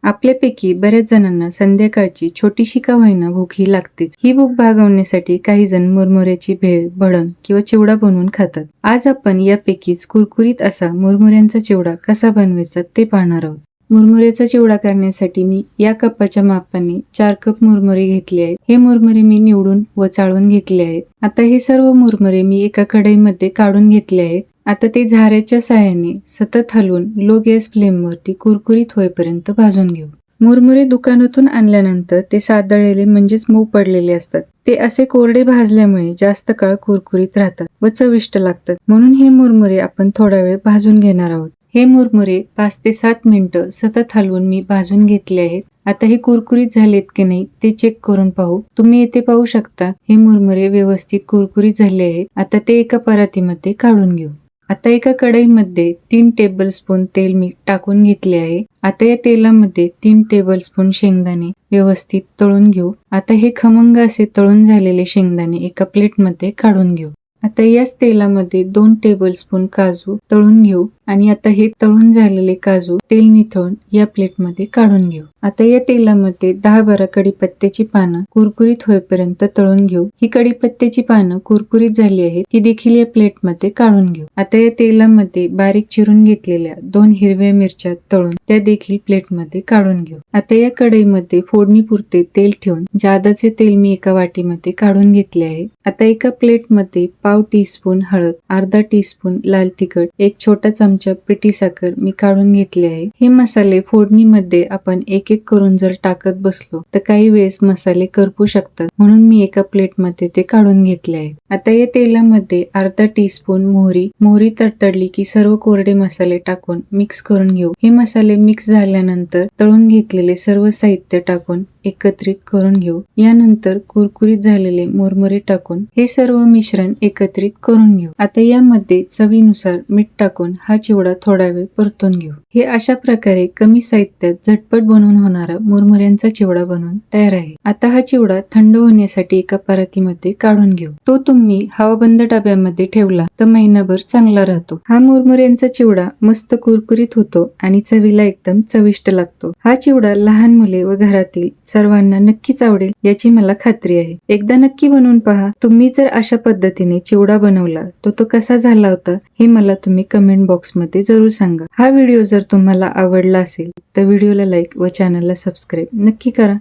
आपल्यापैकी बऱ्याच जणांना संध्याकाळची छोटीशी का होईना भूक ही लागतेच. ही भूक भागवण्यासाठी काही जण मुरमुऱ्याची भेळ, भडंग किंवा चिवडा बनवून खातात. आज आपण यापैकीच कुरकुरीत असा मुरमुऱ्यांचा चिवडा कसा बनवायचा ते पाहणार आहोत. मुरमुऱ्याचा चिवडा करण्यासाठी मी या कपाच्या मापाने 4 कप मुरमुरे घेतले आहेत. हे मुरमुरे मी निवडून व चाळून घेतले आहेत. आता हे सर्व मुरमुरे मी एका कढईमध्ये काढून घेतले आहेत. आता ते झाऱ्याच्या साहाय्याने सतत हलवून लो गॅस फ्लेमवरती कुरकुरीत होईपर्यंत भाजून घेऊ. मुरमुरे दुकानातून आणल्यानंतर ते सादळलेले म्हणजेच मऊ पडलेले असतात. ते असे कोरडे भाजल्यामुळे जास्त काळ कुरकुरीत राहतात व चविष्ट लागतात. म्हणून हे मुरमुरे आपण थोडा वेळ भाजून घेणार आहोत. हे मुरमुरे 5 ते 7 मिनिटं सतत हलवून मी भाजून घेतले आहेत. आता हे कुरकुरीत झालेत की नाही ते चेक करून पाहू. तुम्ही येथे पाहू शकता हे मुरमुरे व्यवस्थित कुरकुरीत झाले आहेत. आता ते एका परातीमध्ये काढून घेऊ. आता एका कढईमध्ये 3 टेबलस्पून तेल मी टाकून घेतले आहे. आता या तेलामध्ये 3 टेबलस्पून शेंगदाणे व्यवस्थित तळून घेऊ. आता हे खमंग असे तळून झालेले शेंगदाणे एका प्लेटमध्ये काढून घेऊ. आता याच तेलामध्ये 2 टेबलस्पून काजू तळून घेऊ आणि आता हे तळून झालेले काजू तेल निथळून या प्लेटमध्ये काढून घेऊ. आता या तेलामध्ये 10-12 कढीपत्त्याची पानं कुरकुरीत होईपर्यंत तळून घेऊ. ही कढीपत्त्याची पानं कुरकुरीत झाली आहेत ती देखील या प्लेटमध्ये काढून घेऊ. आता या तेलामध्ये बारीक चिरून घेतलेल्या 2 हिरव्या मिरच्या तळून त्या देखील प्लेटमध्ये काढून घेऊ. आता या कढईमध्ये फोडणीपुरते तेल ठेवून जादाचे तेल मी एका वाटीमध्ये काढून घेतले आहे. आता एका प्लेटमध्ये पाव टीस्पून हळद, अर्धा टीस्पून लाल तिखट, एक छोटा चमचा पिठी साखर मी काढून घेतले आहे. हे मसाले फोडणीमध्ये आपण एक एक करून जर टाकत बसलो तर काही वेळेस मसाले करपू शकतात. म्हणून मी एका प्लेटमध्ये ते काढून घेतले आहे. आता या तेलामध्ये अर्धा टीस्पून मोहरी तडतडली की सर्व कोरडे मसाले टाकून मिक्स करून घेऊ. हे मसाले मिक्स झाल्यानंतर तळून घेतलेले सर्व साहित्य टाकून एकत्रित करून घेऊ. यानंतर कुरकुरीत झालेले मुरमुरे टाकून हे सर्व मिश्रण एकत्रित करून घेऊ. आता यामध्ये चवीनुसार मीठ टाकून हा चिवडा थोडा वेळ परतून घेऊ. हे अशा प्रकारे कमी साहित्यात झटपट बनवून होणारा मुरमुऱ्यांचा चिवडा बनवून तयार आहे. आता हा चिवडा थंड होण्यासाठी एका परातीमध्ये काढून घेऊ. तो तुम्ही हवाबंद डब्यामध्ये ठेवला तर महिनाभर चांगला राहतो. हा मुरमुऱ्यांचा चिवडा मस्त कुरकुरीत होतो आणि चवीला एकदम चविष्ट लागतो. हा चिवडा लहान मुले व घरातील सर्वांना नक्कीच आवडेल याची मला खात्री आहे. एकदा नक्की बनवून पहा. तुम्ही जर अशा पद्धतीने चिवडा बनवला तर तो कसा झाला होता हे मला तुम्ही कमेंट बॉक्समध्ये जरूर सांगा. हा व्हिडिओ जर तुम्हाला आवडला असेल तर व्हिडिओला लाईक व चॅनलला सबस्क्राईब नक्की करा.